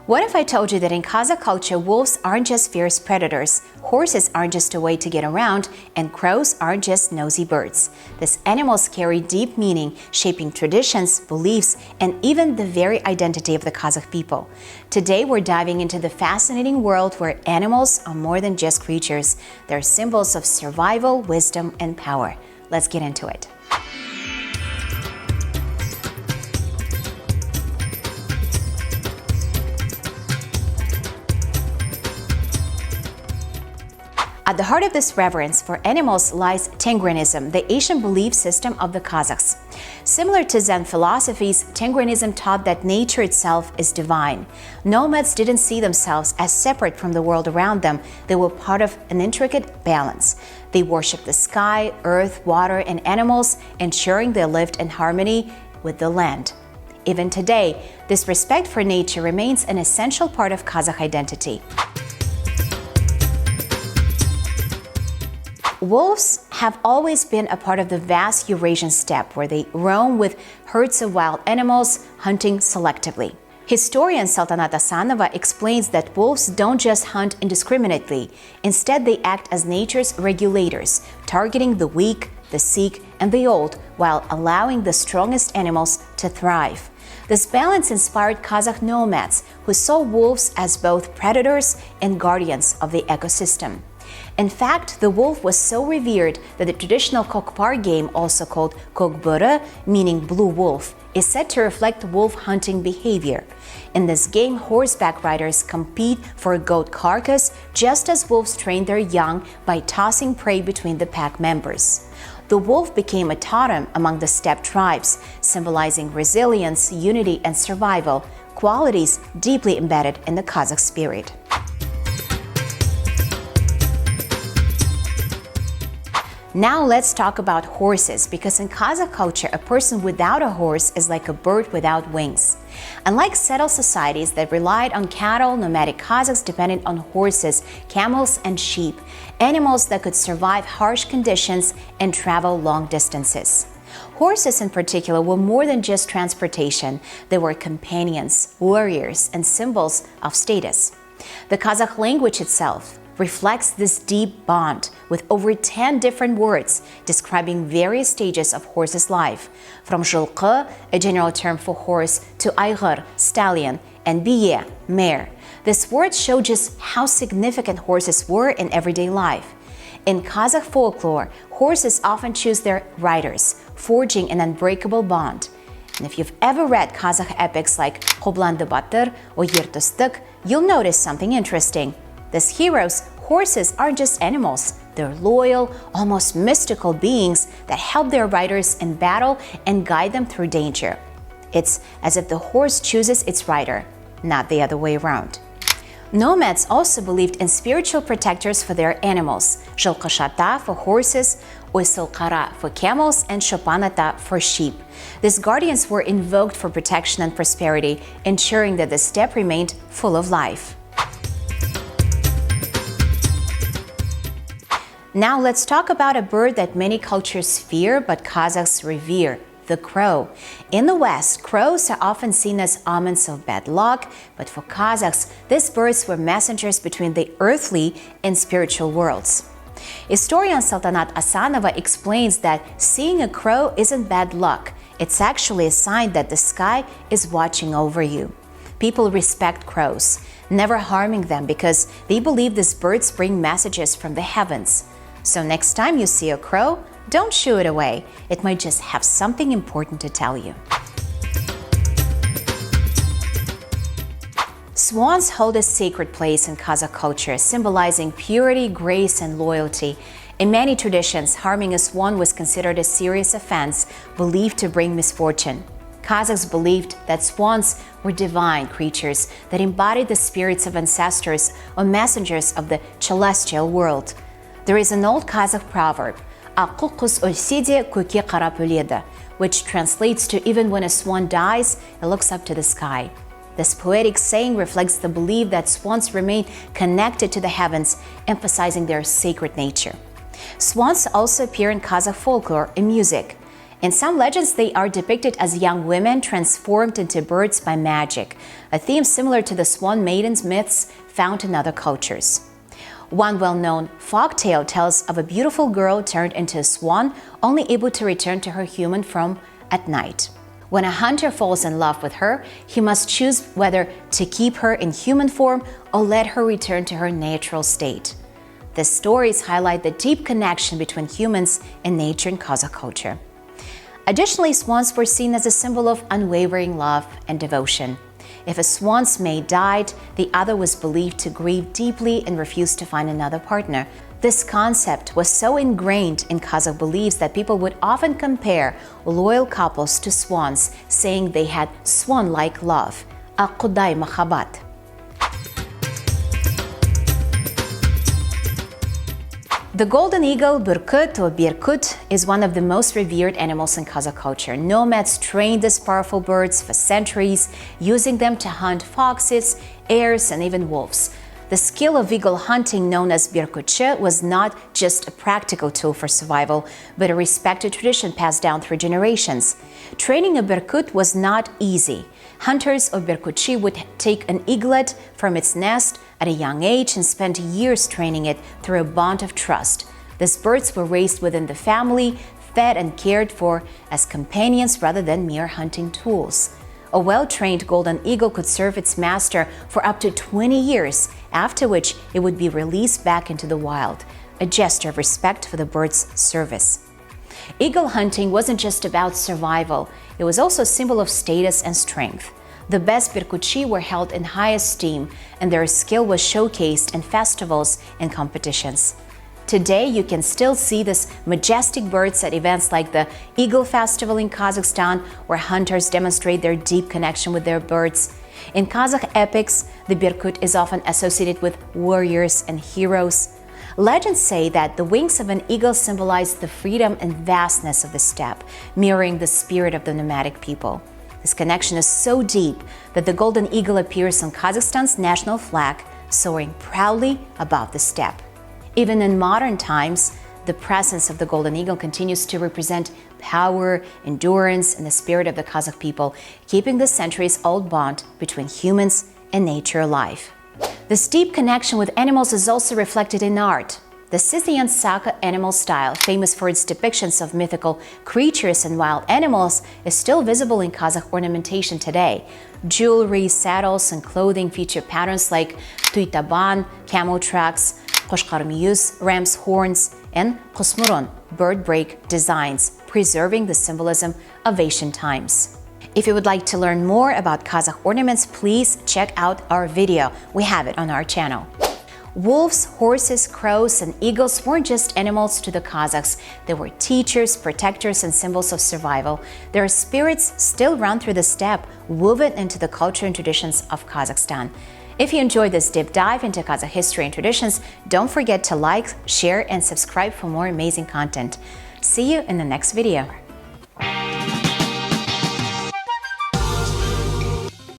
What if I told you that in Kazakh culture, wolves aren't just fierce predators, horses aren't just a way to get around, and crows aren't just nosy birds? These animals carry deep meaning, shaping traditions, beliefs, and even the very identity of the Kazakh people. Today, we're diving into the fascinating world where animals are more than just creatures. They're symbols of survival, wisdom, and power. Let's get into it. At the heart of this reverence for animals lies Tengrianism, the Asian belief system of the Kazakhs. Similar to Zen philosophies, Tengrianism taught that nature itself is divine. Nomads didn't see themselves as separate from the world around them. They were part of an intricate balance. They worshipped the sky, earth, water, and animals, ensuring they lived in harmony with the land. Even today, this respect for nature remains an essential part of Kazakh identity. Wolves have always been a part of the vast Eurasian steppe, where they roam with herds of wild animals, hunting selectively. Historian Sultanat Asanova explains that wolves don't just hunt indiscriminately. Instead, they act as nature's regulators, targeting the weak, the sick, and the old, while allowing the strongest animals to thrive. This balance inspired Kazakh nomads, who saw wolves as both predators and guardians of the ecosystem. In fact, the wolf was so revered that the traditional kokpar game, also called kokbura, meaning blue wolf, is said to reflect wolf hunting behavior. In this game, horseback riders compete for a goat carcass, just as wolves train their young by tossing prey between the pack members. The wolf became a totem among the steppe tribes, symbolizing resilience, unity, and survival, qualities deeply embedded in the Kazakh spirit. Now let's talk about horses, because in Kazakh culture, a person without a horse is like a bird without wings. Unlike settled societies that relied on cattle, nomadic Kazakhs depended on horses, camels, and sheep, animals that could survive harsh conditions and travel long distances. Horses in particular were more than just transportation. They were companions, warriors, and symbols of status. The Kazakh language itself reflects this deep bond, with over 10 different words describing various stages of horses' life, from жылқы, a general term for horse, to айғыр, stallion, and bие, mare. These words show just how significant horses were in everyday life. In Kazakh folklore, horses often choose their riders, forging an unbreakable bond. And if you've ever read Kazakh epics like Қобыланды батыр or Ертөстік, you'll notice something interesting. These heroes, horses, aren't just animals. They're loyal, almost mystical beings that help their riders in battle and guide them through danger. It's as if the horse chooses its rider, not the other way around. Nomads also believed in spiritual protectors for their animals, жылқышата for horses, ойсылқара for camels, and шопан-ата for sheep. These guardians were invoked for protection and prosperity, ensuring that the steppe remained full of life. Now let's talk about a bird that many cultures fear but Kazakhs revere, the crow. In the West, crows are often seen as omens of bad luck, but for Kazakhs, these birds were messengers between the earthly and spiritual worlds. Historian Sultanat Asanova explains that seeing a crow isn't bad luck. It's actually a sign that the sky is watching over you. People respect crows, never harming them because they believe these birds bring messages from the heavens. So next time you see a crow, don't shoo it away. It might just have something important to tell you. Swans hold a sacred place in Kazakh culture, symbolizing purity, grace, and loyalty. In many traditions, harming a swan was considered a serious offense, believed to bring misfortune. Kazakhs believed that swans were divine creatures that embodied the spirits of ancestors or messengers of the celestial world. There is an old Kazakh proverb, «Аққу құс өлсе де көкке қарап өледі», which translates to even when a swan dies, it looks up to the sky. This poetic saying reflects the belief that swans remain connected to the heavens, emphasizing their sacred nature. Swans also appear in Kazakh folklore and music. In some legends, they are depicted as young women transformed into birds by magic, a theme similar to the swan maidens myths found in other cultures. One well-known folktale tells of a beautiful girl turned into a swan, only able to return to her human form at night. When a hunter falls in love with her, he must choose whether to keep her in human form or let her return to her natural state. These stories highlight the deep connection between humans and nature in Kazakh culture. Additionally, swans were seen as a symbol of unwavering love and devotion. If a swan's mate died, the other was believed to grieve deeply and refuse to find another partner. This concept was so ingrained in Kazakh beliefs that people would often compare loyal couples to swans, saying they had swan-like love, aquday mahabat. The golden eagle, berkut or berkut, is one of the most revered animals in Kazakh culture. Nomads trained these powerful birds for centuries, using them to hunt foxes, hares, and even wolves. The skill of eagle hunting, known as berkutçı, was not just a practical tool for survival, but a respected tradition passed down through generations. Training a berkut was not easy. Hunters of berkutçı would take an eaglet from its nest at a young age and spent years training it through a bond of trust. These birds were raised within the family, fed and cared for as companions rather than mere hunting tools. A well-trained golden eagle could serve its master for up to 20 years, after which it would be released back into the wild, a gesture of respect for the bird's service. Eagle hunting wasn't just about survival, it was also a symbol of status and strength. The best berkutçı were held in high esteem, and their skill was showcased in festivals and competitions. Today, you can still see these majestic birds at events like the Eagle Festival in Kazakhstan, where hunters demonstrate their deep connection with their birds. In Kazakh epics, the berkut is often associated with warriors and heroes. Legends say that the wings of an eagle symbolize the freedom and vastness of the steppe, mirroring the spirit of the nomadic people. This connection is so deep that the golden eagle appears on Kazakhstan's national flag, soaring proudly above the steppe. Even in modern times, the presence of the golden eagle continues to represent power, endurance, and the spirit of the Kazakh people, keeping the centuries-old bond between humans and nature alive. This deep connection with animals is also reflected in art. The Scythian-Saka animal style, famous for its depictions of mythical creatures and wild animals, is still visible in Kazakh ornamentation today. Jewelry, saddles, and clothing feature patterns like tuitaban, camel tracks, qoshqarmiyuz, ram's horns, and qosmuron, bird break designs, preserving the symbolism of ancient times. If you would like to learn more about Kazakh ornaments, please check out our video. We have it on our channel. Wolves, horses, crows, and eagles weren't just animals to the Kazakhs. They were teachers, protectors, and symbols of survival. Their spirits still run through the steppe, woven into the culture and traditions of Kazakhstan. If you enjoyed this deep dive into Kazakh history and traditions, don't forget to like, share, and subscribe for more amazing content. See you in the next video.